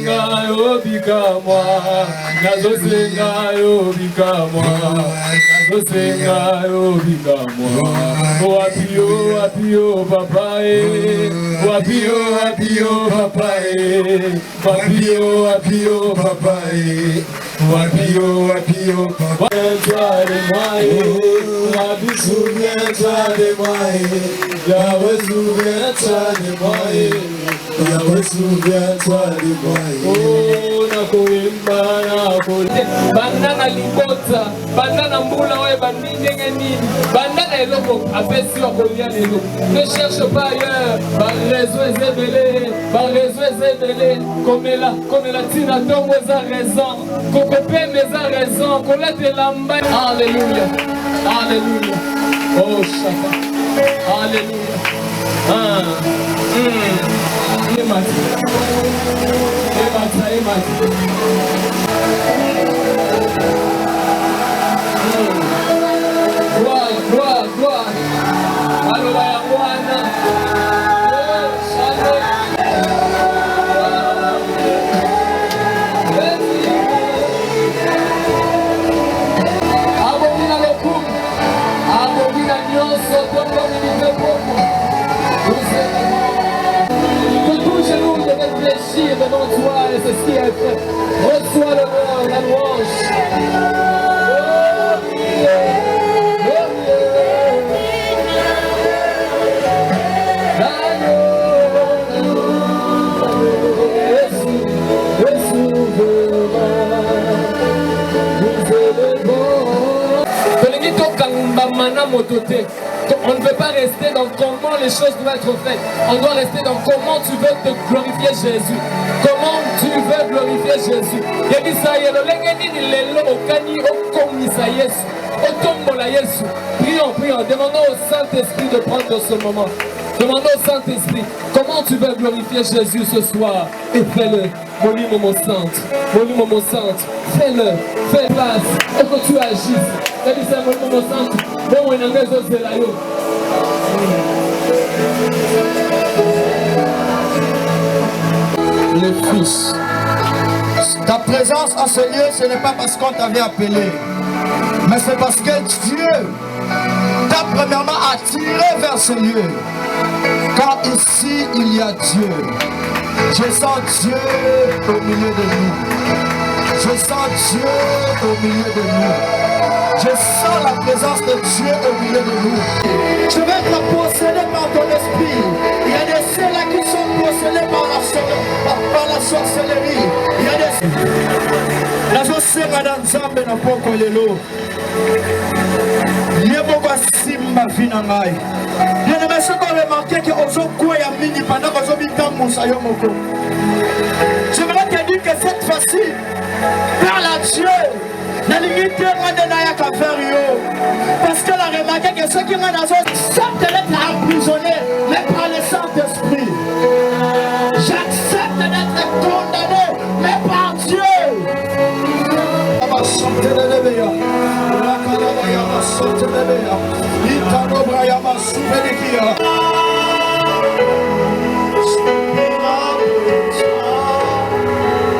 senga yo bikamwa, nazo senga yo bikamwa, nazo senga yo bikamwa. Wapio papa wapio papa wapio papa wapio toi de moi, Rabbi souviens-toi de moi, Yahweh souviens-toi de moi, Yahweh souviens-toi de moi. Oh, nakoimba nakoimba banana libota, banana mbula we bandinge nini, banana eloko apesi okolia lelo. Ne cherche pas ailleurs, réseau ezebele, comme la tina tongo eza raison, kokopé meza raison, kolate lamba. Alléluia, alléluia, oh chaka, alléluia. Gloire, gloire, alléluia, devant toi, et c'est ce qui est fait. Reçois l'honneur, la louange. On ne veut pas rester dans comment les choses doivent être faites. On doit rester dans comment tu veux te glorifier Jésus. Comment tu veux glorifier Jésus. Prions, demandons au Saint-Esprit de prendre ce moment. Demandons au Saint-Esprit, comment tu veux glorifier Jésus ce soir. Et fais-le. Molimo mon sainte, Molimo mon sainte, fais-le, fais place, et que tu agisses. Molimo mon sainte, bon, on a besoin de la yo. Le Fils. Ta présence en ce lieu, ce n'est pas parce qu'on t'avait appelé, mais c'est parce que Dieu t'a premièrement attiré vers ce lieu. Car ici, il y a Dieu. Je sens Dieu au milieu de nous. Je sens Dieu au milieu de nous. Je sens la présence de Dieu au milieu de nous. Je vais être possédé par ton esprit. Il y a des ceux-là qui sont possédés par la sorcellerie. Il y a des... La sorcellerie dans Nzambe n'a pas encore les lots. Il y a beaucoup de simba vinamai. Il y a des gens qui ont remarqué que aujourd'hui, il y a mini pendant que aujourd'hui, j'aimerais te dire que cette fois-ci, parle à Dieu. La limite parce qu'elle a remarqué que ceux qui m'ont acceptent d'être emprisonnés, mais par le Saint-Esprit. J'accepte d'être condamné, mais par Dieu.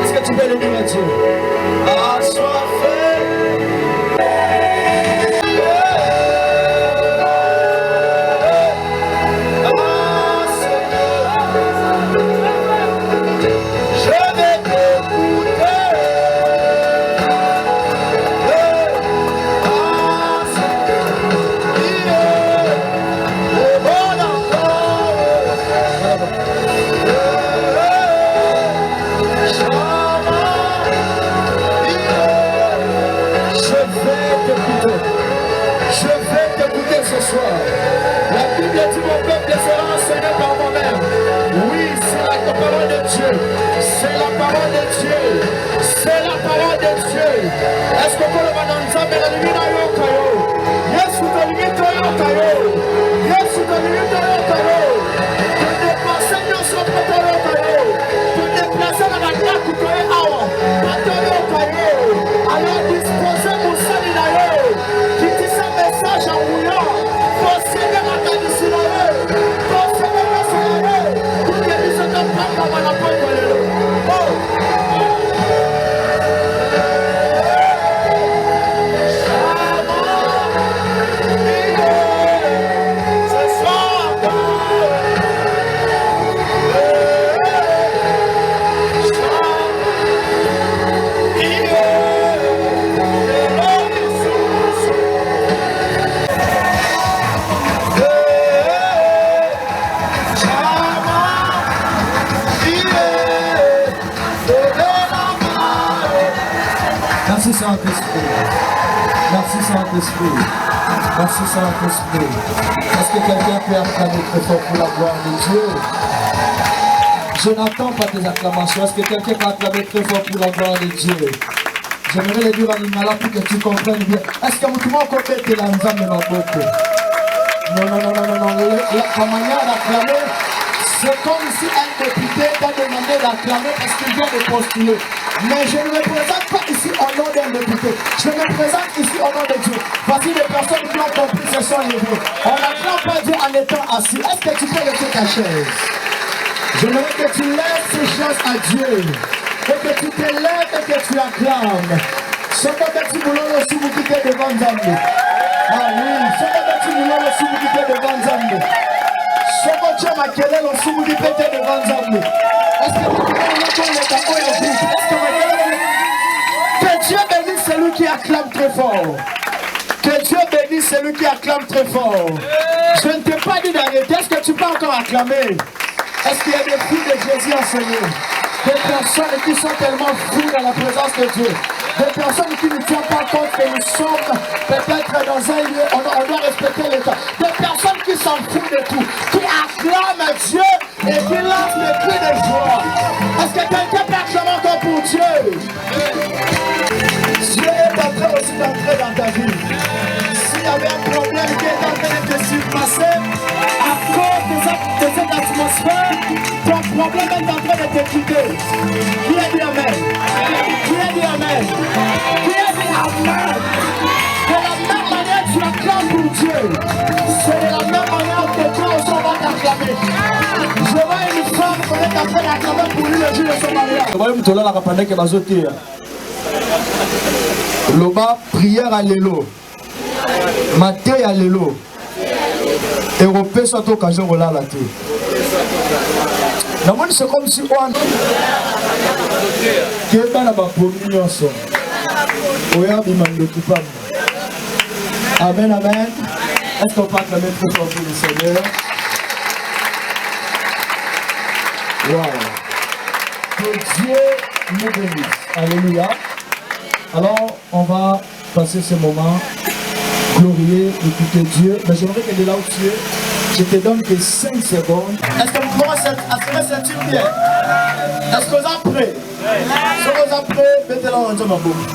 Est-ce que tu peux le dire à Dieu? Oh! Saint-Esprit. Merci Saint-Esprit. Merci Saint-Esprit. Est-ce que quelqu'un peut acclamer très fort pour la gloire de Dieu? Je n'attends pas tes acclamations. Est-ce que quelqu'un peut acclamer très fort pour la gloire de Dieu? J'aimerais le dire à Nimala pour que tu comprennes bien. Est-ce que tout le monde comprend que la nzambe na boko? Non. La manière d'acclamer, c'est comme si un député t'a demandé d'acclamer parce qu'il vient de postuler. Mais je ne me présente pas ici au nom d'un député. Je me présente ici au nom de Dieu. Voici les personnes qui ont compris ce sont levées. On n'acclame pas Dieu en étant assis. Est-ce que tu peux laisser ta chaise? J'aimerais que tu laisses ces choses à Dieu. Et que tu te lèves et que tu acclames. Ce que tu voulais aussi vous quitter devant Zambé. Ah oui, ce que tu voulais aussi vous quitter devant Zambé. Ce que tu as maquillé aussi vous quitter devant Zambé. Est-ce que vous voulez que Dieu bénisse celui qui acclame très fort. Que Dieu bénisse celui qui acclame très fort. Je ne t'ai pas dit d'arrêter. Est-ce que tu peux encore acclamer? Est-ce qu'il y a des filles de Jésus enseignés? Des personnes qui sont tellement fous dans la présence de Dieu. Des personnes qui ne tiennent pas compte que nous sommes peut-être dans un lieu, on doit respecter l'État. Des personnes qui s'en foutent de tout, qui acclament Dieu et qui lancent des cris de joie. Est-ce que quelqu'un peut acclamer encore pour Dieu? Dieu est en train aussi d'entrer dans ta vie. S'il y avait un problème qui est en train de se passer à cause de cette atmosphère, ton problème est en train de te quitter. Qui a dit Amen? Qui a dit Amen? Qui a dit Amen? De la même manière tu acclames pour Dieu, c'est de la même manière que Dieu aussi va t'acclamer. Je vois une femme qui est en train d'acclamer pour lui le jour de son mariage. Je vois une tola la rapane qui va sauter. Loba, prière à l'élo. Maté à l'élo. Européen soit occasion de la latte. C'est comme si on qui est dans la communion. Amen, amen. Est-ce qu'on peut acclamer très fort pour le Seigneur? Wow. Que Dieu nous bénisse. Alléluia. Alors, on va passer ce moment glorieux, écouter Dieu. Mais j'aimerais que de là où tu es, je te donne que 5 secondes. Est-ce que vous pouvez se sentir bien? Est-ce que vous êtes prêts? Si vous êtes prêts, mettez-la en train de ma bouche.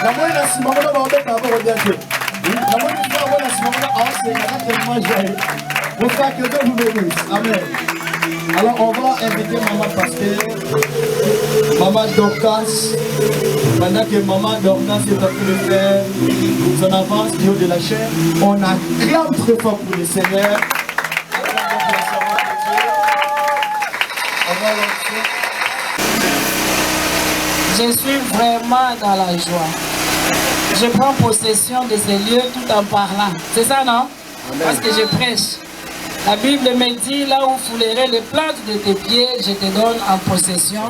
La moitié de ce moment-là, on va mettre un peu de bien. La moitié de ce moment-là, c'est tellement joyeux. Pour faire que Dieu vous bénisse. Amen. Alors, on va inviter Maman Pasteur, Maman Dorcas. Pendant que Maman Dorcas est en train de faire son avance du haut de la chair, on acclame très fort pour le Seigneur. Je suis vraiment dans la joie. Je prends possession de ces lieux tout en parlant. C'est ça, non? Parce que je prêche. La Bible me dit, là où foulerait les plantes de tes pieds, je te donne en possession.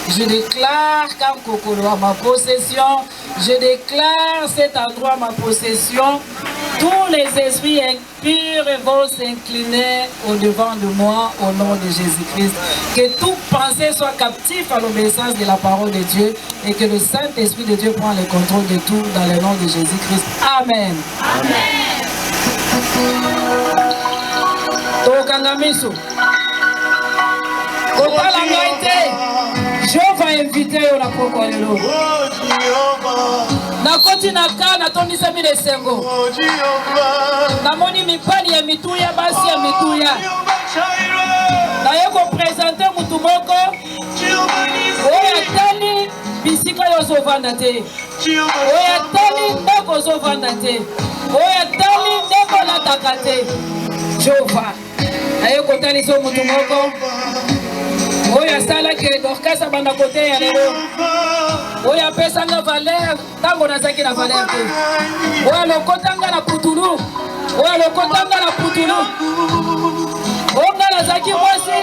Je déclare Kamkokoro à ma possession. Je déclare cet endroit à ma possession. Tous les esprits impurs vont s'incliner au-devant de moi au nom de Jésus-Christ. Que toute pensée soit captive à l'obéissance de la parole de Dieu et que le Saint-Esprit de Dieu prenne le contrôle de tout dans le nom de Jésus-Christ. Amen. Amen. Tokangamiso. Je vais inviter la Pokolelo. Nakoti naka natonisa mi lesengo. Namoni mipani ya mituya basi ya mituya. Na yeko présenter mutu moko. Oya tali bisika yozo vanda te. Oya tali ndeko zo vanda te. Oya tali ndeko lataka te. Jova. Na yeko tali so mutu moko. Oya sala ke Dorcas banda kote ya lelo. Oya pesa nga valeur tango nazaki na valeur te. Oya lokotanga na putulu. Oya lokotanga na putulu. Onga nazaki mwasi.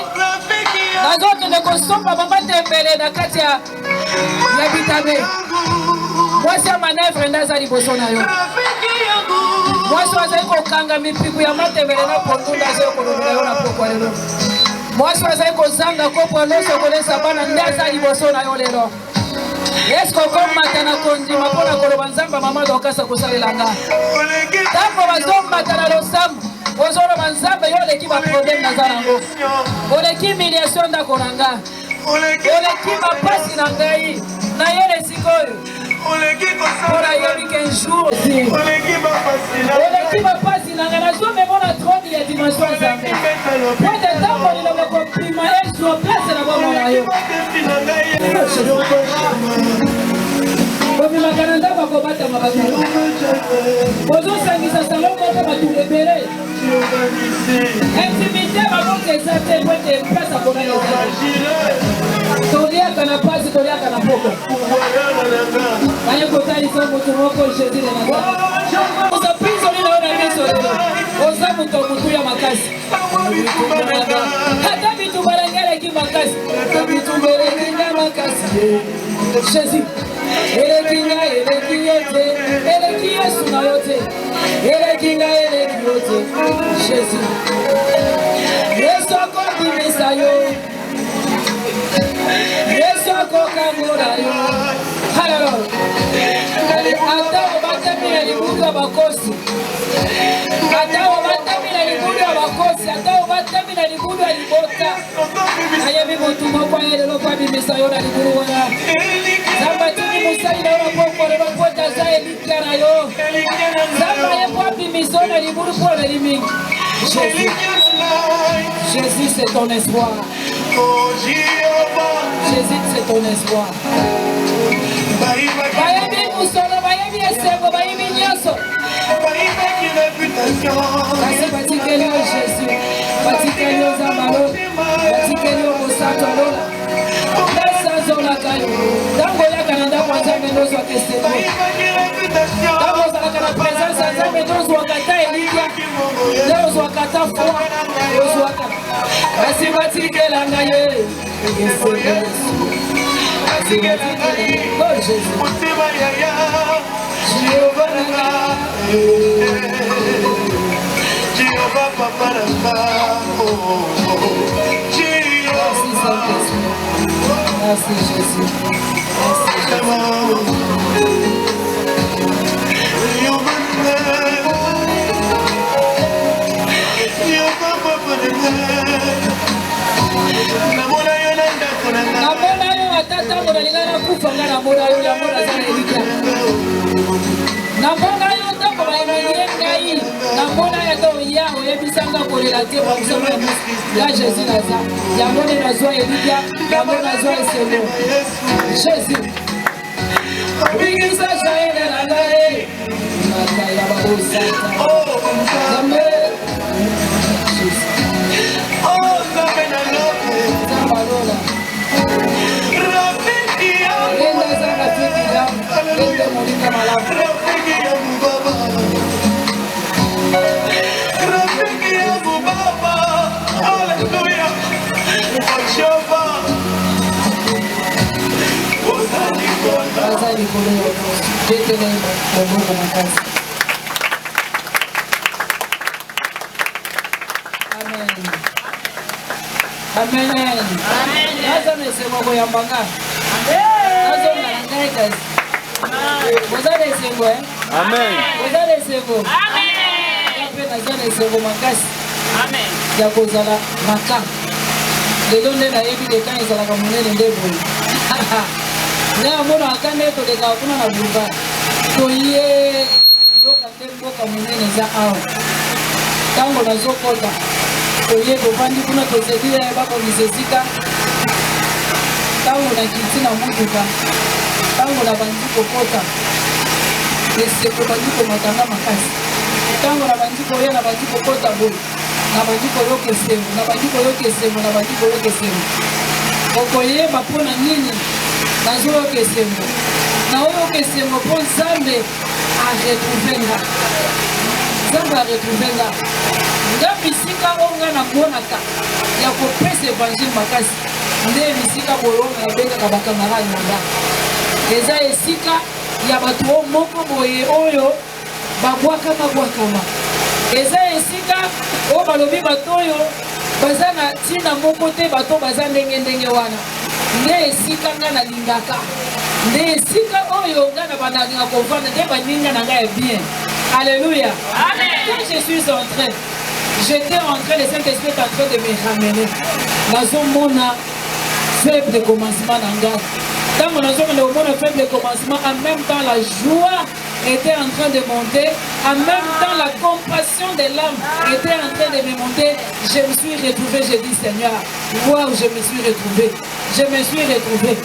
Nazoke ne kosomba mama tembele na kati ya bitame. Mwasi ya manevre ndaza liboso na yo. Mwasi wazali kokanga mipiku ya matembele na pondunda zo kolobela yo na pokwa lelo. Mwasi wazali kozanga kopo loso kolesa bana ndaza liboso na yo lelo. Est-ce qu'on combat na kondima pona koloba nzamba mama dokasa kosalela nga. Tango bazomata na losambo, ozolo banzamba yo leki ba problème na zalango. Oleki humiliation ndako na nga. Oleki mapasi na ngai. Na yele sikoyo. Ora yebi qu'un jour. Oleki mapasi na nga. Nazo me mona trop de dimension nzambe. Pour de temps on le comprima et sur place na ba mona yo. Komi makananda bakobata mabakalo. Ozo sangisa salon moko batulebele. Intimité baboke ezate kwete place akona yo. Tolia kana pasi tolia kana poko. Aye kotali so mutu moko Jésus na nga. Ozo pinzo ni naona miso leo. Oza mutu mutu ya makasi. Hata bitu barangale ki makasi. Bitu barangale makasi. Jésus. Elekinga elekiyote, elekiyesu na yote, elekinga elekiyote, Jésus. Yesu akondimisa yo, Yesu akokamura yo. Hallelujah. Ata obatami na libudu ya bakosi, ata obatami na libudu ya bakosi, ata obatami na libudu ya libota. Ayebi mutu moko ayelelo kwa bimisa yo na libudu wana. Zamba tuni musali na wana poko lelo kweta za elikia na yo. Zamba ye kwa bimisa na libudu kwa na limingi. Jésus c'est ton espoir. Jésus c'est ton espoir. Bayebi musolo, bayebi esego, bayebi nyoso. Kasi batikeli o Jésus, batikeli o Zamalo, batikeli o Mosato Lola. Nasa zola kayo, tango yaka na ndako Nzambe nozwa kesebo. Tango ozalaka na présence ya Nzambe nozwa kata Elikia, nozwa kata foi, nozwa kata. Kasi batikelanga ye, esego Yesu. Oh Jésus, Jéhovah Papa merci Jésus. Tango nalingana kufa nga na mora yo ya mora za Elikia. Na mona yo tango bayemenye ngai, na mona ya to ya oyebisanga kolela te ba kusoma ya Jésus naza. Ya mona nazwa Elikia, ya mona nazwa eselo. Jésus. Bigisa jaenda na ngai. Mata ya babosata. Zambe. Oh, Zambe na lope. Zambarola. Renda sana fiki jamu, renda mulika malamu. Rafiki yangu baba, rafiki yangu baba, haleluya. Jehova, Kaza nikolo, jete na Mungu makazi. Amen. Amen. Amen. Kaza nesema kwa yambanga. Kaza unangai kazi. Kaza nesema eh? Amen. Kaza nesema. Amen. Kape kaza nesema makazi. Amen. Ya kozala maka. Lelo nde na yebi de kan ezala kamunene ndebo. Na mona akane to de ka kuna na buba. To ye doka tembo kamunene za awa. Tango na zokota. Oye bobandi kuna tosedile bako lisesika. Tango na kiti na muduka. Tango na bandi kokota. Ese ko bandi ko matanga makasi. Tango na bandi ko ya na bandi kokota bo. Na bandi ko yoke semo, na bandi ko yoke semo, na bandi ko yoke semo. Okoye bapona nini? Na zo yoke semo. Na yoke semo pour Nzambe a retrouver nga. Nzambe a retrouver nga. Nga bisika onga na monaka ya kopesa évangile makasi nde bisika bolonga na benga ka bakamarade na nga eza esika ya bato moko boye oyo babwakama eza esika oyo balobi bato oyo baza na ntina moko te bato baza ndenge wana nde esika nga nalingaka Alléluia. Quand je suis entré, j'étais entré, le Saint-Esprit est en train de me ramener. Dans mon faible commencement d'engagement. Dans mon faible commencement, en même temps la joie était en train de monter, en même temps la compassion de l'âme était en train de me monter. Je me suis retrouvé, j'ai dit Seigneur, waouh, je me suis retrouvé. Je me suis retrouvé.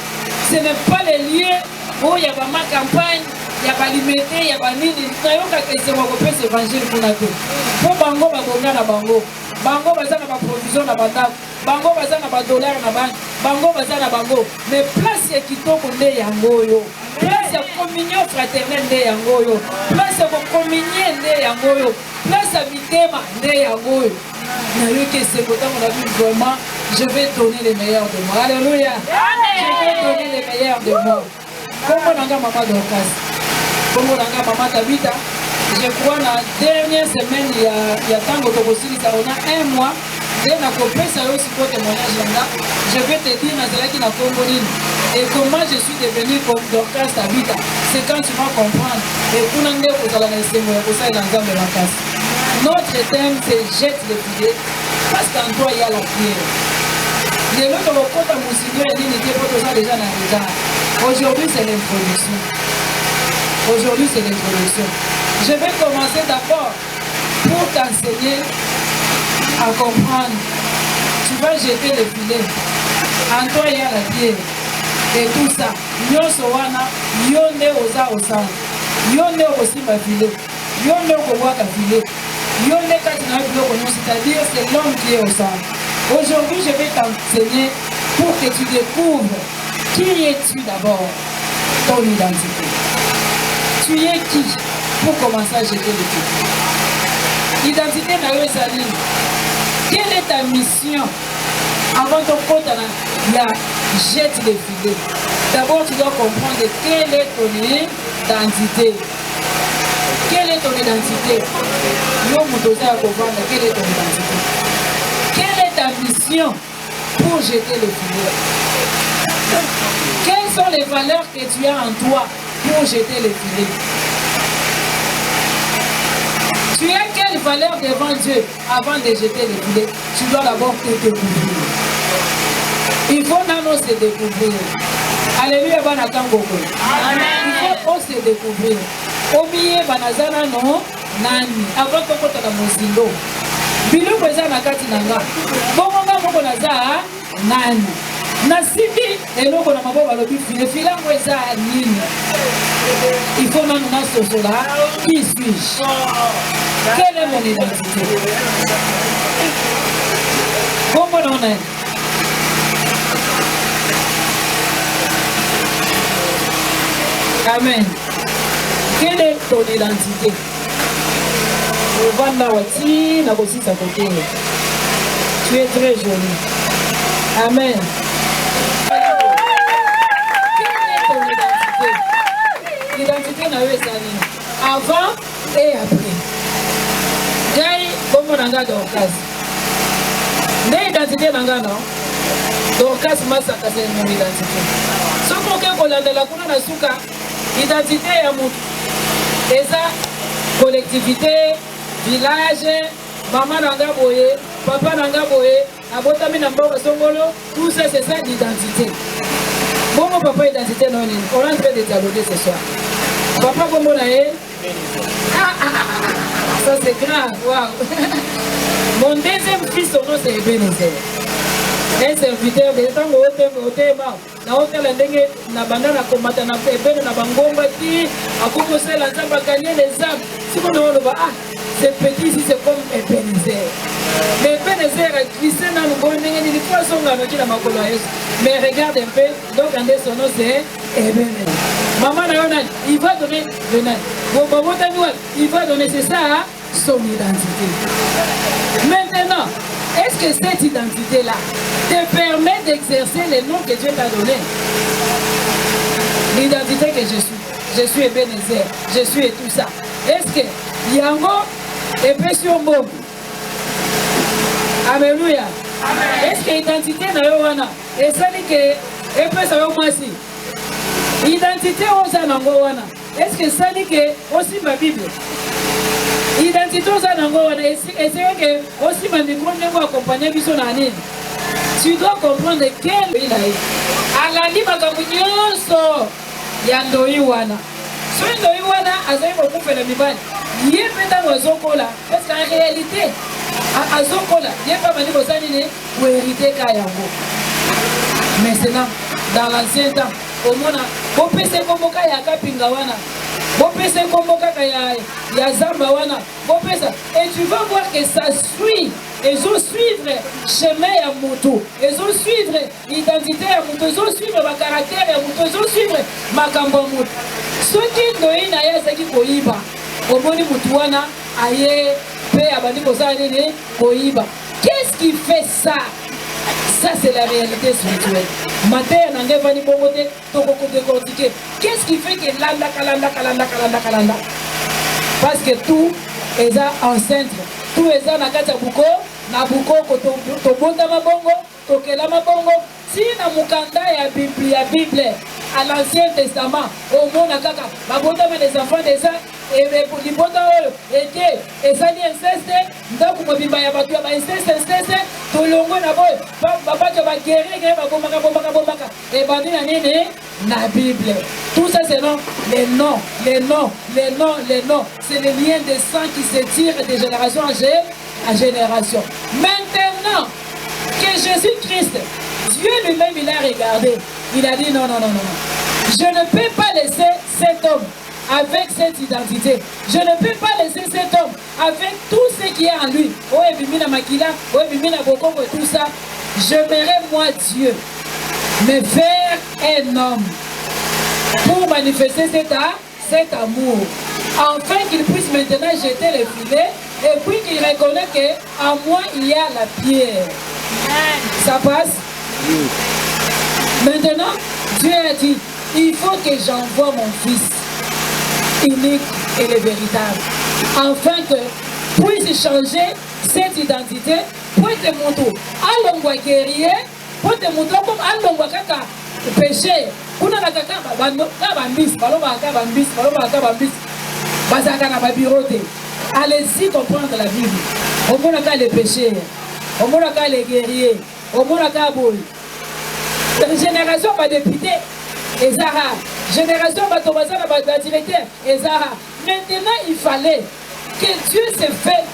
Ce n'est pas les lieux où il y a ma campagne, il y a pas limité, il y a pas nini. Il y a pas que c'est mon copain évangile pour la paix. Pour bango, babonga na bango. Bango baza na ba provision na bandako. Bango baza na ba dollar na banque. Bango baza na bango. Mais place ya kitoko nde yango yo. Place ya communion fraternelle nde yango yo. Place ya communion nde yango yo. Place ya mitema nde yango yo. Na yo que c'est pourtant on a vu vraiment, je vais donner les meilleurs de moi. Alléluia. Je vais donner les meilleurs de moi. Comment on a maman Dorcas? Comment on a maman Tabita? Je crois que la dernière semaine, il y a tant de possibilités, on a un mois, dès la copie, ça aussi pour témoignage là. Je vais te dire, et comment je suis devenu comme Dorcas Tabita. C'est quand tu vas comprendre. Et pour nous, vous allez laisser moi, vous allez l'ensemble de la casse. Notre thème, c'est jette les filets, parce qu'en toi, il y a la prière. Les autres, le compte à mon Seigneur, il dit, pour tout ça déjà dans les gars. Aujourd'hui, c'est l'introduction. Aujourd'hui, c'est l'introduction. Je vais commencer d'abord pour t'enseigner à comprendre. Tu vas jeter les filets. En toi, il y a la pierre. Et tout ça. Nyoso wana, yonde oza osana. Yonde aussi ma filet. Yonde okowaka filet. Yonde katina biloko nyonso, c'est-à-dire c'est l'homme qui est au centre. Aujourd'hui, je vais t'enseigner pour que tu découvres qui es-tu d'abord, ton identité. Tu es qui pour commencer à jeter le tout. Identité na yo ezali. Quelle est ta mission avant ton compte il y a jette les filets. D'abord, tu dois comprendre quelle est ton identité. Quelle est ton identité? Quelle est ton identité? Quelle est ta mission pour jeter le filet? Quelles sont les valeurs que tu as en toi pour jeter le filet? Tu as quelle valeur devant Dieu avant de jeter le filet? Tu dois d'abord te découvrir. Il faut nous se découvrir. Alléluia, Banakangoko. Il faut se découvrir. Omiye banazana no nani avant que tu aies mon sindo. Bilou pesa na kati nanga. Bonga moko naza nani. Nasibi eloko na maboko lobi file fila mweza nini. Il faut nous nasosola. Qui suis-je? Quelle est mon identité? Comment on est? Amen. Quelle est ton identité? Tu es très jolie. Amen. Quelle est ton identité? L'identité n'a eu ça avant et après. Gai, comment on a Dorcas? L'identité n'a pas non? Dorcas Massa, c'est mon identité. Ce qu'on a de la couleur de Souka, identité à mon. Et ça, collectivité, village, maman nanga boye, papa nanga boye, abotami namba songolo, tout ça c'est ça l'identité. Bon mon papa identité non, on est en train de dialoguer ce soir. Papa comment nae? Ça c'est grave, waouh. Mon deuxième fils son nom c'est Ebenezer. Un serviteur de temps au thème, na hôtel ndenge na banda na komata na pebene na bangomba ti akokose la nzamba gagner les âmes. Si on le voit, ah, c'est petit ici, c'est comme Ebenezer. Mais Ebenezer est glissé dans le bon ndenge ni poisson na noki na makolo ya Yesu. Mais regarde un peu, donc son nom c'est Ebenezer. Maman na yona, il va donner le nom. Bon, il va donner, c'est ça, hein, son identité. Maintenant, est-ce que cette identité-là te permet d'exercer les noms que Dieu t'a donnés? L'identité que je suis Ebenezer, je suis et tout ça. Est-ce que Yango est Pessionbo? Alléluia. Est-ce que l'identité n'a pas et ça dit que Epesa yo mwasi? Identité aux anangowana. Est-ce que ça dit que aussi ma Bible? Identité aux anangowana. Est-ce que aussi ma micro n'est pas accompagné de son année? Tu dois comprendre quel il a eu. Alandi Bakamunyoso Yandoiwana. So Yandoiwana, Azaï beaucoup fait la mibane. Il est peut-être au Zokola. Parce qu'en réalité, à Zokola, il n'y a pas mal de choses pour hériter Kayango. Maintenant, dans l'ancien temps, au monde, on peut se convoquer à Kapingawana, on peut se convoquer à Zambawana, et tu vas voir que ça suit, ils ont suivre chemin à moto, ils ont suivre l'identité à moto, ils ont suivre ma caractère à moto, ils ont suivre ma cambamout. Ce qui est dans Zaki Koiba, au monde Moutouana, aïe, paix à Bandi Kosané, Koiba. Qu'est-ce qui fait ça? Ça, c'est la réalité spirituelle. Qu'est-ce qui fait que kalanda? Parce que tout est en centre. Tout est en Nakatabuko, Nabuko, Tobonda Mabongo, Tokela Mabongo. Si na mukanda ya Bible, à l'Ancien Testament, au monde Nakaka, Mabonda les enfants des uns, et pour les bonda et ça dit inceste, donc on va y avoir inceste, tout le monde a beau, papa tu vas guérir, et bandi na Bible. Tout ça c'est non, les noms. C'est les liens de sang qui se tirent de génération en génération. Maintenant que Jésus-Christ, Dieu lui-même il a regardé, il a dit non. Je ne peux pas laisser cet homme avec cette identité. Je ne peux pas laisser cet homme avec tout ce qui est en lui. Tout ça. J'aimerais moi Dieu me faire un homme pour manifester cet amour. Afin qu'il puisse maintenant jeter les filets et puis qu'il reconnaît qu'en moi il y a la pierre. Ça passe? Maintenant, Dieu a dit, il faut que j'envoie mon fils unique et le véritable, afin que puisse changer cette identité pour te montrer à l'ongwa guerrier, pour te montrer comme à l'ongwa kaka péché. Kuna na kaka bambis, bazaka na babirote. Allez-y comprendre la Bible. Au monde a les péchés, au monde a les guerriers, au monde a boy. Génération va député et Zara. Génération va tomber dans la directeur et Zara. Maintenant, il fallait que Dieu se fait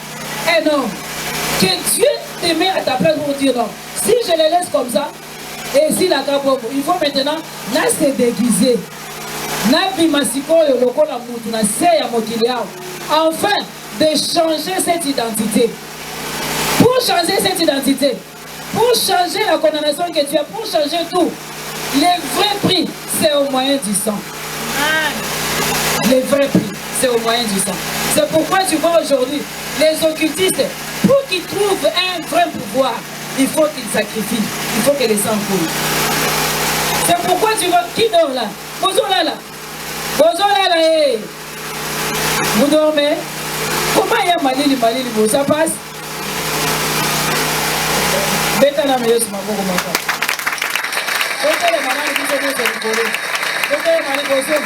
un homme. Que Dieu te met à ta place pour dire non. Si je les laisse comme ça, et si la capote, il faut maintenant là se déguiser. Enfin, de changer cette identité. Pour changer cette identité, pour changer la condamnation que tu as, pour changer tout, le vrai prix, c'est au moyen du sang. Le vrai prix, c'est au moyen du sang. C'est pourquoi tu vois aujourd'hui, les occultistes, pour qu'ils trouvent un vrai pouvoir, il faut qu'ils sacrifient, il faut que les sangs coulent. C'est pourquoi tu vois, qui dort là? Bonjour là. Vous dormez? Comment il y a Malili, ça passe? Betana meilleure sur ma boue, les malades qui sont venus se rigoler. Les malades qui sont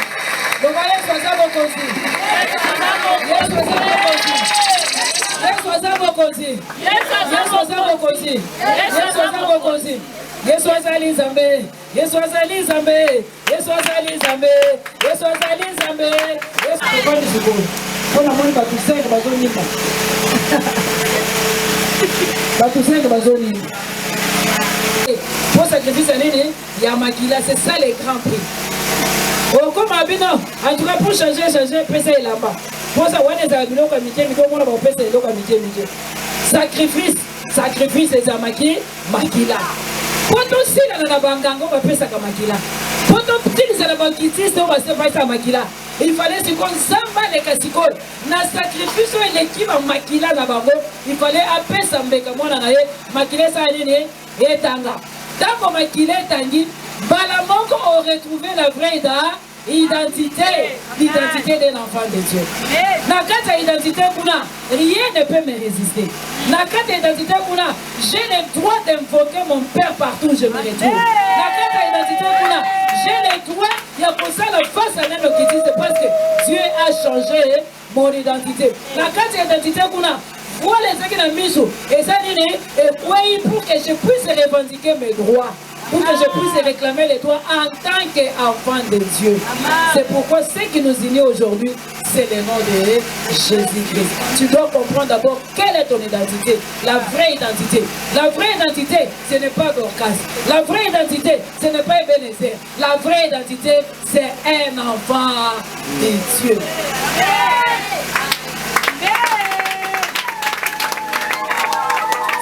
le malade soit ça vos conseils. Pour sacrifice, il y a Makila, c'est ça les grands prix. Oh, comme Abino, en tout cas pour changer, PC là-bas. Pour ça, on est à l'eau comme Mickey, on va passer l'eau comme Mickey. Sacrifice, c'est à Makila. Pour tout si la bangango, on va passer à Makila. Pour tout petit, c'est la banquitiste, on va se passer à Makila. Il fallait se consommer les casicos. Na sacrifice, l'équipe à Makila, il fallait appeler Sambeka, moi, Makila, ça allait et Tanga. Tant que Makila est tangi, Balamoko aurait trouvé la vraie identité, l'identité d'un enfant de Dieu. Nakata identité kuna, rien ne peut me résister. Nakata identité kuna, j'ai le droit d'invoquer mon Père partout où je me retrouve. Nakata identité kuna, j'ai le droit de ça la face à l'un qui dit parce que Dieu a changé mon identité. La carte d'identité qu'on a, pour les gens qui ont mis et ça dit, pour que je puisse revendiquer mes droits. Pour que je puisse réclamer les droits en tant qu'enfant de Dieu. C'est pourquoi ce qui nous unit aujourd'hui, c'est le nom de Jésus-Christ. Tu dois comprendre d'abord quelle est ton identité, la vraie identité. La vraie identité, ce n'est pas Dorcas. La vraie identité, ce n'est pas Ebenezer. La vraie identité, c'est un enfant de Dieu.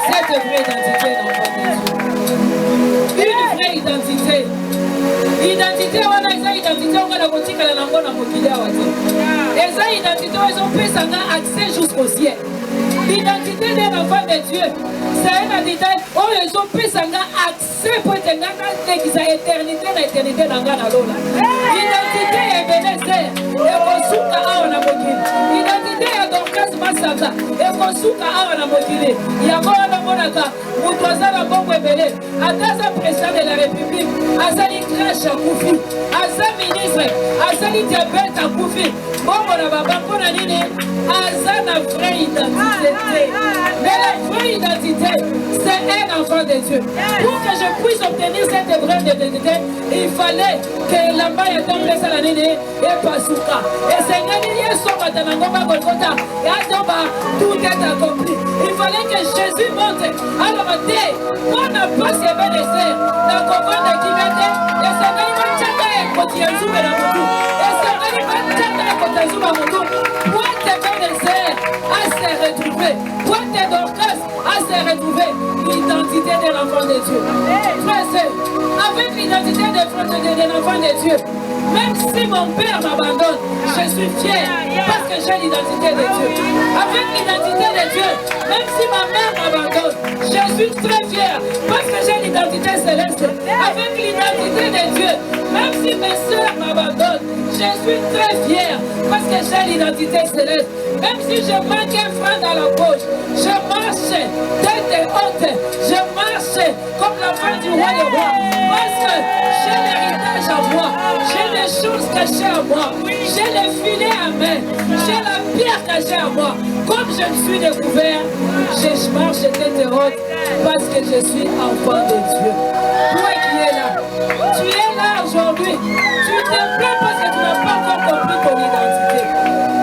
Cette vraie identité est l'enfant de Dieu. Une vraie identité. Identité, on a une identité, on a la boutique à la langue, on a mobilé à Wati. Et cette identité, ils ont fait ça accès jusqu'au ciel. L'identité d'un enfant de Dieu, c'est une identité où ils ont fait ça accès pour être éternité dans la lola. L'identité est Ebenezer, et Kosuka Awana Mokili. L'identité est Dorcas Masaka, et Kosuka Awana Mokili. Yamona Monaka, Moutouaza la Bombe Ebele, Adaza président de la République, Azali Crash à Koufi, Aza ministre, Azali Diabète à Koufi, Bombo na Babako na Nini, Aza na vraie identité. Mais la vraie identité, c'est un enfant de Dieu. Pour que je puisse obtenir cette vraie identité, il fallait que la maille est tombée sur la Nini et Pasuka. Et Seigneur, il y a son Matanangoma Golgotha, et à Toba, tout est accompli. Il fallait que Jésus monte. Alors, on n'a pas ces bénéfices. La commande de Kibete, et Seigneur, il va tchater et continuer à zoomer dans mon dos. Et Seigneur, il va tchater et continuer à zoomer dans mon dos. Pour tes bénéfices à se retrouver. Pour tes Dorcas à se retrouver. L'identité de l'enfant de Dieu. Frère, avec l'identité de l'enfant de Dieu, même si mon père m'abandonne, je suis fier parce que j'ai l'identité de Dieu. Avec l'identité de Dieu, même si ma mère m'abandonne, je suis très fier parce que j'ai l'identité céleste. Avec l'identité de Dieu, même si mes soeurs m'abandonnent, je suis très fier parce que j'ai l'identité céleste. Même si je manque un frein dans la poche, je marche tête haute, je marche comme l'enfant du roi des rois. Parce que j'ai l'héritage à moi, j'ai les choses cachées à moi, j'ai les filets à main, j'ai la pierre cachée à moi. Comme je me suis découvert, je marche tête haute parce que je suis enfant de Dieu. Toi qui es là, tu es là aujourd'hui, tu te plains parce que tu n'as pas encore compris ton identité.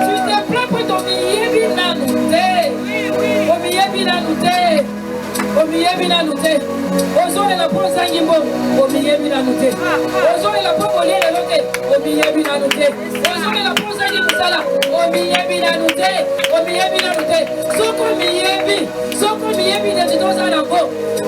Tu te plains pour ton billet binanouté. Au billet binanouté. Au billet binanouté. Aux zones de la pose à Nimbo. Au billet binanouté. Aux zones de la pose au lien de l'autre. Au billet binanouté. Aux zones de la pose à Nimsala. Au billet binanouté. Au billet binanouté. Soko billet. Soko billet binanouté. Dans un lambeau.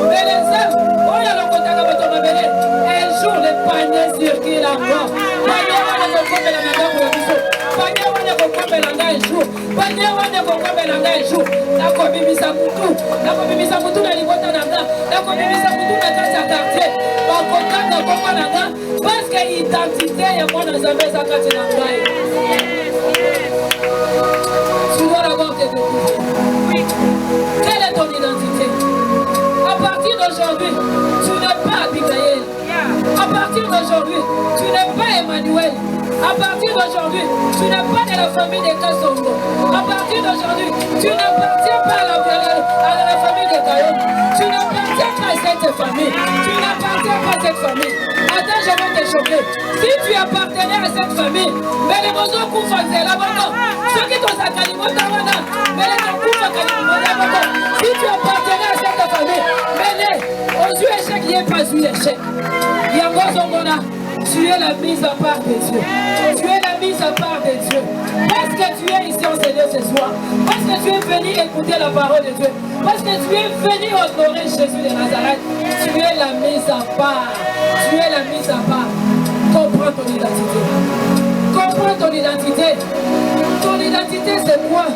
Mais les hommes, oh y'a le contact avec ton bébé. Un jour, les paniers circulent à moi. Panier, on est au fond de la main pour le bisou. Panier, on est au fond de la main un jour. Panier, on est au fond de la main un jour. Nako bimisa mutu. Nako bimisa mutu na libota nanga. Nako bimisa mutu na kati ya quartier. Bakota na koma nanga. Parce que identité ya mwana zambe za kati na ngai. Tu dois d'abord te découvrir. Quelle est ton identité? À partir d'aujourd'hui, tu n'es pas Abigail. À partir d'aujourd'hui, tu n'es pas Emmanuel. À partir d'aujourd'hui, tu n'es pas de la famille de Kassongo. À partir d'aujourd'hui, tu n'appartiens pas à la famille de Kayo. Tu n'appartiens pas à cette famille. Tu n'appartiens pas à cette famille. Attends, je vais te choquer. Si tu appartenais à cette famille, mais les motos koufaient là-bas. Ceux qui t'ont saccagé, mais les si tu appartenais à cette famille, mais aux yeux échecs, il n'y a pas eu échec. Tu es la mise à part de Dieu. Tu es la mise à part de Dieu. Parce que tu es ici en Seigneur ce soir. Parce que tu es venu écouter la parole de Dieu. Parce que tu es venu honorer Jésus de Nazareth. Tu es la mise à part. Tu es la mise à part. Comprends ton identité. Comprends ton identité. Ton identité c'est quoi?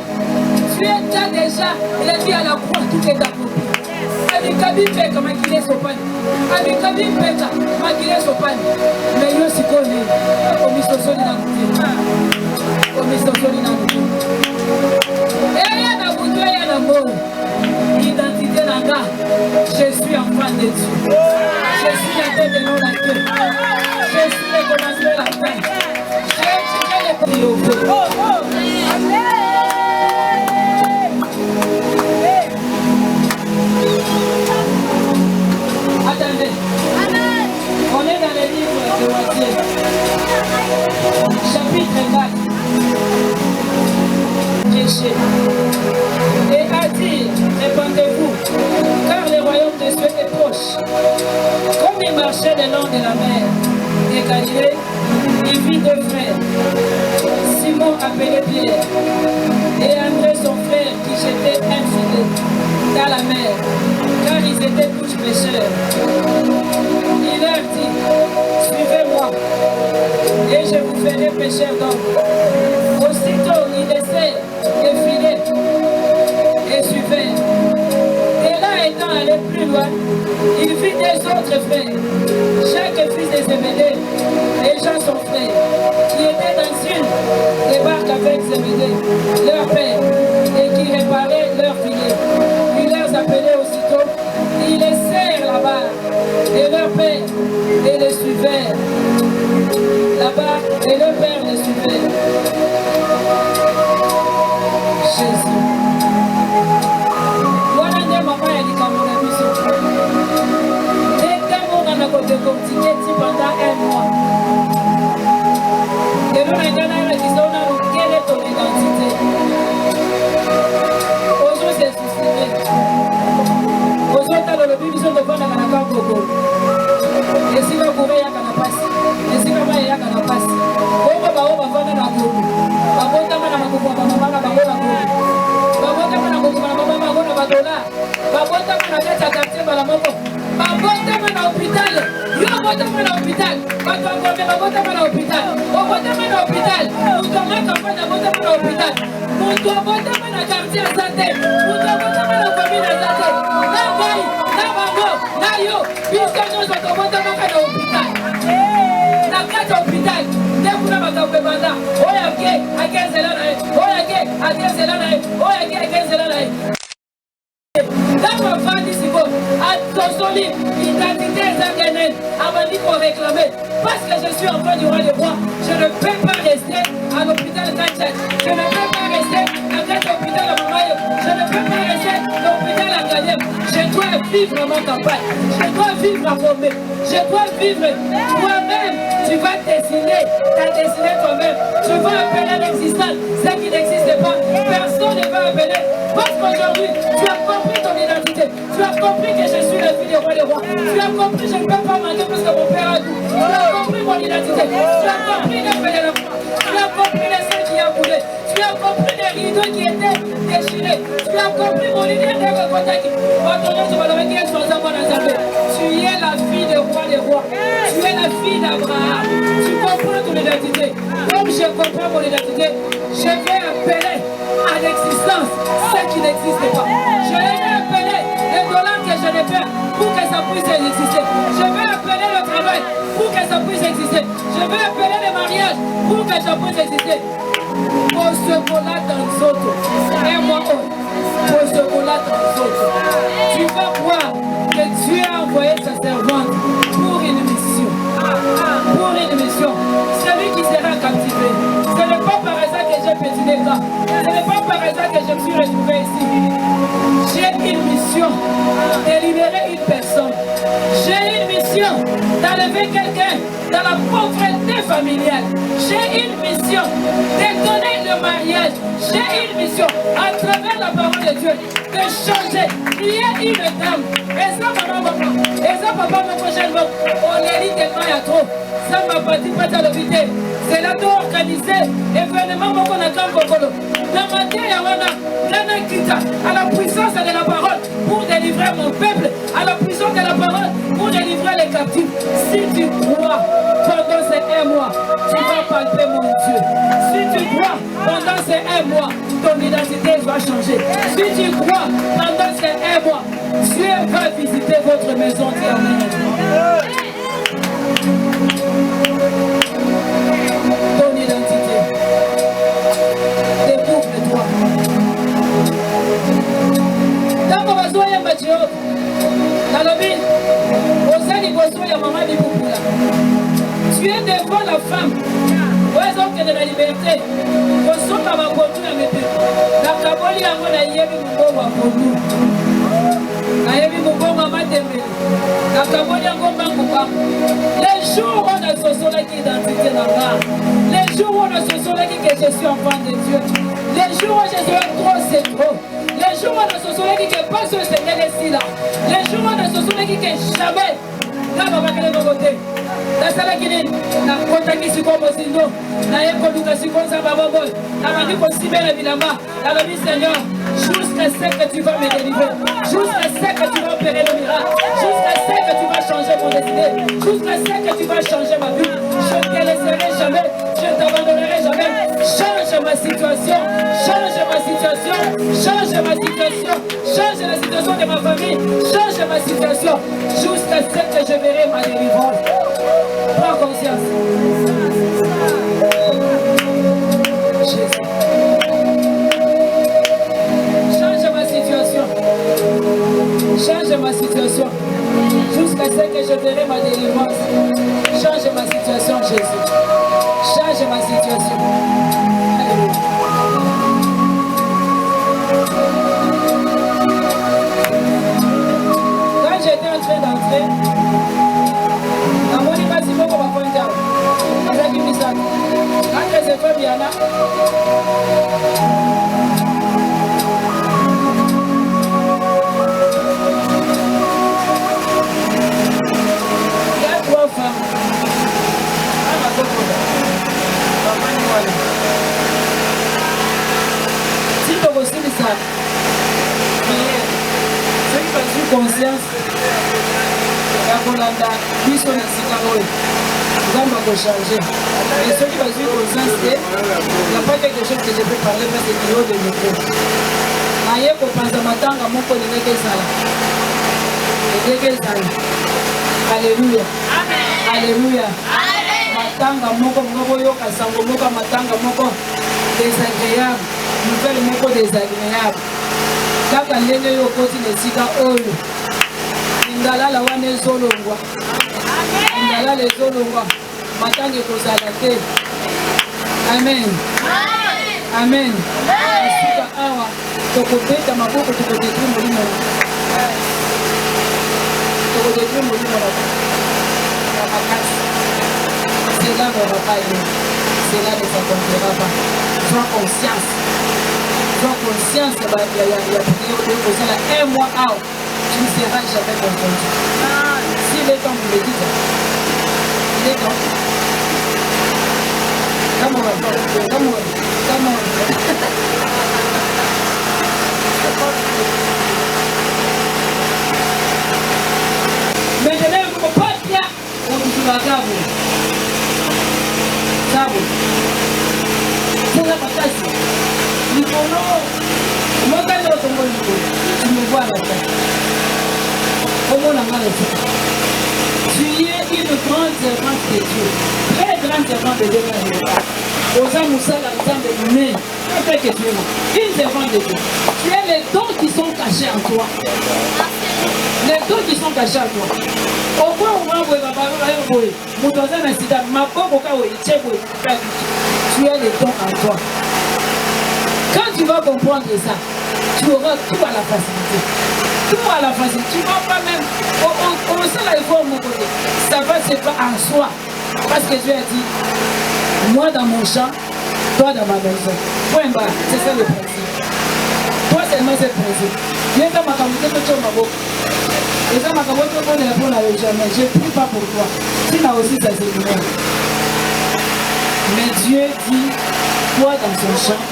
Tu es déjà, il a dit à la croix, tout est accompli. Abikabi peka makile sopani. Abikabi peka makile sopani. Mais yo sikoni omisosoni na kutima. Omisosoni na kutima. Eya na butu eya na mbo. Identité nanga. Je suis enfant de Dieu. Je suis la tête de nom la Dieu. Je suis le commencement de la fin. Prêchez. Et à dire, répandez-vous, car le royaume de Dieu est proche. Comme il marchait le long de la mer de Galilée, il vit deux frères, Simon appelé Pierre, et André son frère qui jetait un filet dans la mer, car ils étaient tous pécheurs. Il leur dit, suivez-moi, et je vous ferai pécheurs d'hommes. Aussitôt, il essaie de filer et suivait. Et là, étant allé plus loin, il vit des autres frères, chaque fils de Zébédée, et Jean son frère, qui étaient dans une des barques avec Zébédée, leur père, et qui réparaient leur filet. Il les appelait aussitôt, ils laissèrent la barque, et leur père, et les suivèrent. La barque et leur père les suivaient. Jésus. Voilà des mamans et des camarades de mission. Dès que mon a décortiqué pendant un mois. Et nous, quelle est ton identité? Aujourd'hui, c'est suicidé. Aujourd'hui, dans le but, ils sont devant la canapé Gogo. Et si vous pouvez, il y a canapé. Et si vous pouvez, il y a canapé. Oba ba oba vana na Gogo. Babota mana makupa mama na bagola Gogo. Babota mana makupa mama magola bagola. Babota mana kata karte bala moko. Babota mana hôpital. Yo babota mana hôpital. Babota mana hôpital. Babota mana hôpital. Mutu maka fana babota mana hôpital. Mutu babota mana quartier santé. Mutu babota mana famille santé. Na gai, na bango, na yo. Bisano zo babota mana hôpital. Na kata hôpital. Dekuna bakabe banda. Oya ke, akenzela nae. Oya ke, akenzela nae. Oya ke, akenzela nae. Dans ma famille, c'est bon. Attention, l'identité est ingénieux. Avant d'y réclamer. Parce que je suis enfant du roi des rois, je ne peux pas rester à l'hôpital Kachat. Je ne peux pas rester à l'hôpital à Mamayo. Je ne peux pas rester à l'hôpital à Galem. Je dois vivre mon campagne. Je dois vivre à Bomé. Je dois vivre toi-même. Tu vas dessiner. Tu as dessiné toi-même. Tu vas appeler l'existence. Ce qui n'existe pas. Personne ne va appeler. Parce qu'aujourd'hui, tu as compris ton identité. Tu as compris que je suis le fils du roi des rois. Tu as compris que je ne peux pas manquer parce que mon père a tout. Tu as compris mon identité. Tu as compris les feux de la foi. Tu as compris les sang qui a coulé. Tu as compris les rideaux qui étaient déchirés. Tu as compris mon identité de contact. Tu es la fille du roi des rois. Tu es la fille d'Abraham. Tu comprends ton identité. Comme je comprends mon identité, je vais appeler à l'existence ce qui n'existe pas. Je vais appeler les dollars que je n'ai pas pour que ça puisse exister. Je vais appeler le travail pour que ça puisse exister. Je vais appeler le mariage pour que ça puisse exister. Pour ce qu'on-là dans les autres. Et moi, pour ce qu'on-là dans les autres. Tu vas voir que Dieu a envoyé sa servante pour une mission. Pour une mission. Celui qui sera captivé. Ce n'est pas par hasard que j'ai pétiné là. Ce n'est pas par hasard que je me suis retrouvé ici. J'ai une mission de libérer une personne. J'ai une mission d'enlever quelqu'un dans la pauvreté familiale. J'ai une mission de donner le mariage. J'ai une mission à travers la parole de Dieu de changer. Il y a une dame. Et ça, maman, et ça, papa, ma prochaine fois, on est dit tellement il y a trop. Ça m'a pas dit pas à l'hôpital. C'est là tout organisé. Événement, mon a tant de la matière, à la puissance de la parole pour délivrer mon peuple, à la puissance de la parole pour délivrer les captifs. Si tu crois pendant ces un mois, tu vas palper mon Dieu. Si tu crois pendant ces un mois, ton identité va changer. Si tu crois pendant ces un mois, Dieu va visiter votre maison. Ton identité. Découvre-toi. Tant qu'on va jouer un match, dans la ville, aux années, maman dit beaucoup. Tu es devant la femme. Raison que de la liberté. Au son à ma poitou, la mété. La caboli à mon aïebi mon à poitou. Aïebi mon maman t'aimé. La caboli à mon banque. Les jours où on a ce soleil qui est identité dans l'art. Les jours où on a sosolé que je suis enfant de Dieu. Les jours où je suis trop, c'est trop. Les jours où on a sosolé que pas ce Seigneur ici là. Les jours où on a sosolé que jamais. Là, on va aller de côté. La salle qui est na contacté sur comme Zindo. Na école sur comme ça, Babobo. La manie possible évidemment. La vie Seigneur, jusqu'à ce que tu vas me délivrer. Jusqu'à ce que tu vas opérer le miracle. Jusqu'à ce que tu vas changer mon destin. Jusqu'à ce que tu vas changer ma vie. Je ne te laisserai jamais. Je ne t'abandonnerai jamais. Change ma situation. Change ma situation. Change ma situation. Change la situation de ma famille. Change ma situation. Jusqu'à ce que je verrai ma délivrance. Prends conscience. Jésus. Change ma situation. Change ma situation. Jusqu'à ce que je verrai ma délivrance. Change ma situation, Jésus. Change ma situation. Alléluia. Quand j'étais en train d'entrer, à mon niveau, c'est beaucoup de points. Avec une mission. Quand les écoles viennent là, il y a 3 femmes. Si tu as aussi ça, ceux qui ont eu conscience, ils sont changer. Et ceux qui ont eu conscience, il n'y a pas quelque chose que je peux parler, mais c'est du haut de micro. Aïe, pour penser matin, à mon collègue que ça. Alléluia. Alléluia. Matanga moko moko yoka sango moko matanga moko désagréable. Nouvelle moko désagréable. Kaka ndenge yo koti nesika oyo. Indala la wane zolongwa. Indala le zolongwa. Matanga ekozala te. Amen. Amen. Esika awa tokobeta maboko tokodetruire molimo. Tokodetruire molimo na makasi. Cela ne va pas aller. Cela ne s'accomplira pas. Sois conscience. Sois conscience. Il y a un mois out. Tu ne seras jamais confondu. S'il est temps, vous me dites. Il est temps. Come on. Come on. Come on. Maintenant, vous ne pouvez pas dire on vous va garder. C'est la bataille. Tu me vois là. Comment on a mal fait? Tu es une grande servante de Dieu. Très grande servante de Dieu. Aux âmes où ça, la femme de l'humain. Qu'est-ce que tu es? Une servante de Dieu. Tu as les dons qui sont cachés en toi. Les dons qui sont cachés en toi. Au point où on va tu as les dons en toi. Quand tu vas comprendre ça, tu auras tout à la facilité. Tout à la facilité. Tu ne vas pas même. On sait la réforme mon côté. Ça va se faire en soi. Parce que Dieu a dit, moi dans mon champ, toi dans ma maison. Point barre. C'est ça le principe. Toi seulement c'est le principe. Viens dans ma communauté, tu as ma boque. Et ça, ma communauté, on est pour la jamais. Je ne prie pas pour toi. Tu n'as aussi ça, c'est lui-même. Mais Dieu dit, toi dans son champ,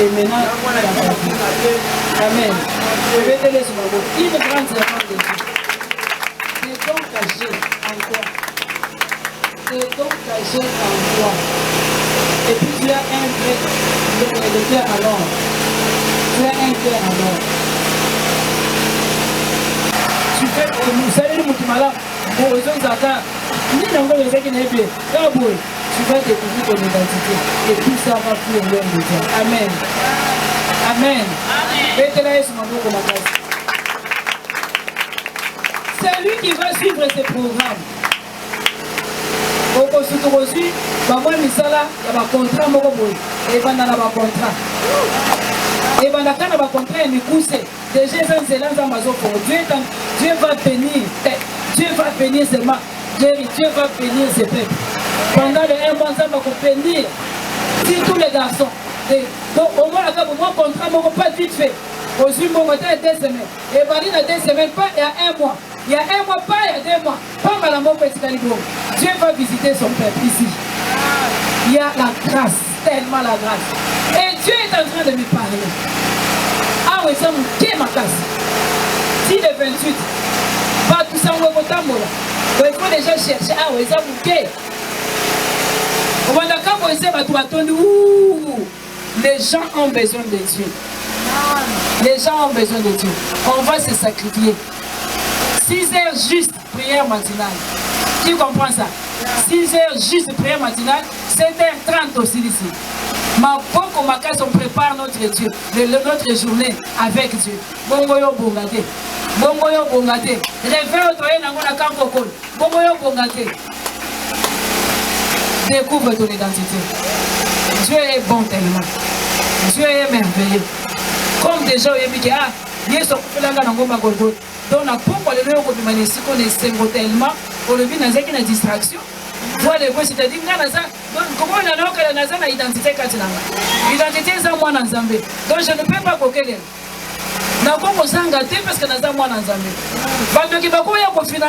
et maintenant dans ta vie. Amen. Je vais te laisser ma boque. Une grande servante de Dieu. C'est donc caché en toi. C'est donc caché en toi. Et puis tu as un cœur alors. Tu as un cœur alors. Tu fais que nous savons le Moutimala, pour les autres attaques. Ni dans le qui n'est pas. Tu vas découvrir ton identité. Et tout ça va plus loin de toi. Amen. Amen. C'est lui qui va suivre ses programmes. Au surtout aussi, moi, Misala, il y a un contrat, et pendant un contrat. Et pendant quand on va contrat, il pousse. Déjà, Dieu va bénir. Dieu va bénir seulement. Dieu va bénir ses peuples. Pendant les 1 mois, ça va pénir. Si tous les garçons, donc au moins, mon contrat, mon pas vite fait. Aujourd'hui, mon contrat est 2 semaines. Et Bali, il y a 2 semaines, pas il y a 1 mois. Il y a 1 mois, pas il y a 2 mois. Pas mal à mon petit calibre. Dieu va visiter son peuple ici. Il y a la grâce, tellement la grâce. Et Dieu est en train de me parler. Ah oui, ça me ma casse. Si le 28, pas tout ça, on va voter moi. Il faut déjà chercher. Ah oui, ça me ké. Les gens ont besoin de Dieu. Les gens ont besoin de Dieu. On va se sacrifier. 6 heures juste prière matinale. Qui comprend ça? 6 heures juste prière matinale, 7h30 aussi ici. Ma beaucoup ma casse, on prépare notre Dieu, notre journée avec Dieu. Bongoyo bongate. Bongoyo bongate. Réveille toi et n'angona kankokol. Bongoyo bongate. Découvre ton identité. Dieu est bon tellement. Dieu est merveilleux. Comme déjà, il y a des gens qui ont donc, pourquoi les gens qui ont tellement, pour le but, il y a une distraction. Voilà, c'est-à-dire comment on a une identité. L'identité, c'est moi dans Zambie. Donc, je ne peux pas coquer. Parce que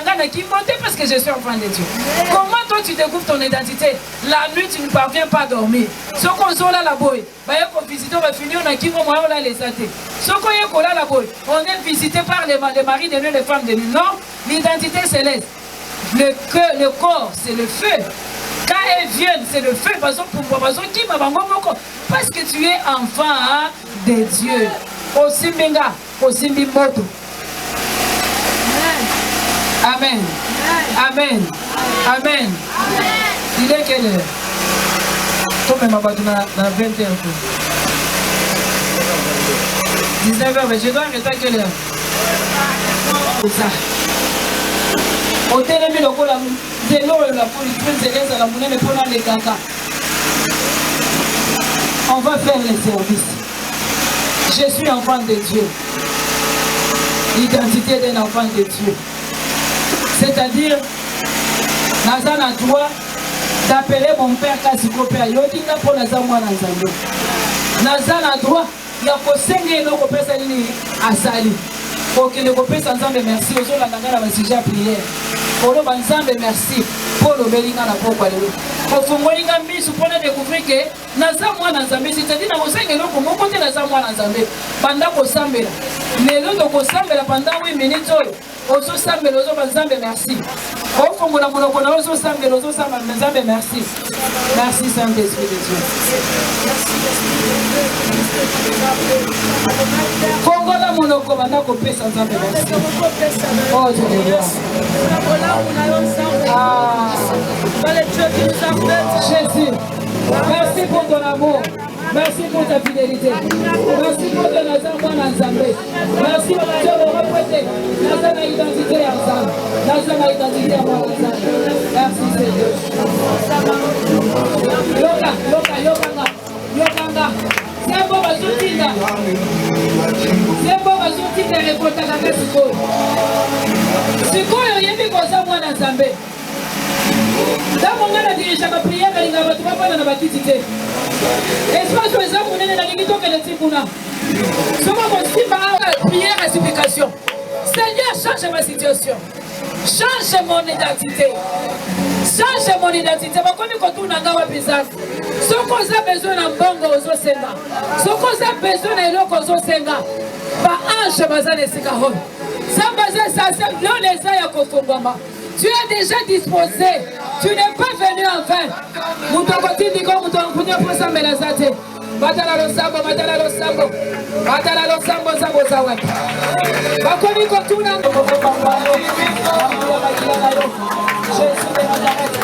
parce que je suis enfant de Dieu. Comment toi tu découvres ton identité? La nuit tu ne parviens pas à dormir. Ce qu'on soit là boy, on va finir on a qui on a les athées. Ce qu'on est là boy, on est visité par les maris de nuit, les femmes de nuit. Non, l'identité céleste. Le corps c'est le feu. Quand elles viennent, c'est le feu. Parce que tu es enfant de Dieu. Osimbenga, Osimbimoto. Amen. Amen. Amen. Il est quelle heure? Comme ma bateau dans 20h. 19h, mais je dois arrêter à quelle heure? C'est ça. Au télémi, le col, c'est l'eau et la police, c'est la monnaie, mais pour les caca. On va faire les services. Je suis enfant de Dieu. L'identité d'un enfant de Dieu. C'est-à-dire, Nazan a droit d'appeler mon père Kasiko Père. Yotinga pour Nazan moi Nazan. Nazan a droit, il y a pour saigner nos copains à Sali. Pour que les copains ensemble merci. Aux autres, la va sujet à prière. Pour le ensemble merci. Pour le Bélinga la pourquoi le. Pour que moi, il a mis sur pour découvrir que Nazan moi Nazan. C'est-à-dire, dans mon saigner nos pour mon côté Nazan moi Nazan. Pendant qu'on s'embête. Mais l'autre qu'on s'embête pendant 8 minutes. Ozo sambe lozo banzambe merci. Ofongola monoko na ozo sambe lozo sambe banzambe merci. Merci Saint-Esprit de Dieu. Fongola monoko banda ko pesa nzambe merci. Oh Dieu. Ah. Jésus. Merci pour ton amour. Merci pour ta fidélité. Merci pour ton amour en Zambé. Merci pour Dieu de répéter. Dans la identité ensemble. Dans la identité ensemble. Merci Seigneur. Yoga, yoga, yoga, yoga. C'est bon, Bazoutina. C'est bon, Bazoutina, les potes à la Siko. Siko, il y a mis comme ça, moi, dans Zambé. Dans mon gars, dirige ma prière, il n'y a pas de bâtité. Espace où les hommes ont la limite que les tribunaux. Ce moment aussi, ma prière et supplication. Seigneur, change ma situation. Change mon identité. Change mon identité. Quand on a besoin, ce qu'on a besoin d'un bon gozo senga. Ce qu'on a besoin d'un loco senga. Pas ange bazan et sikahol. Ça bazan ça c'est non les aya kofongama. Tu es déjà disposé. Tu n'es pas venu en vain. Moutokoti dit comme Moutokoti pour ça melazate. Batala lo sambo, batala lo sambo. Batala lo sambo sambo sawat. Bakoni kotuna. Jésus de Nazareth.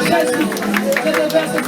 Jésus, je te verse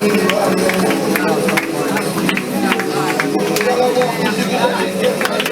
Thank you.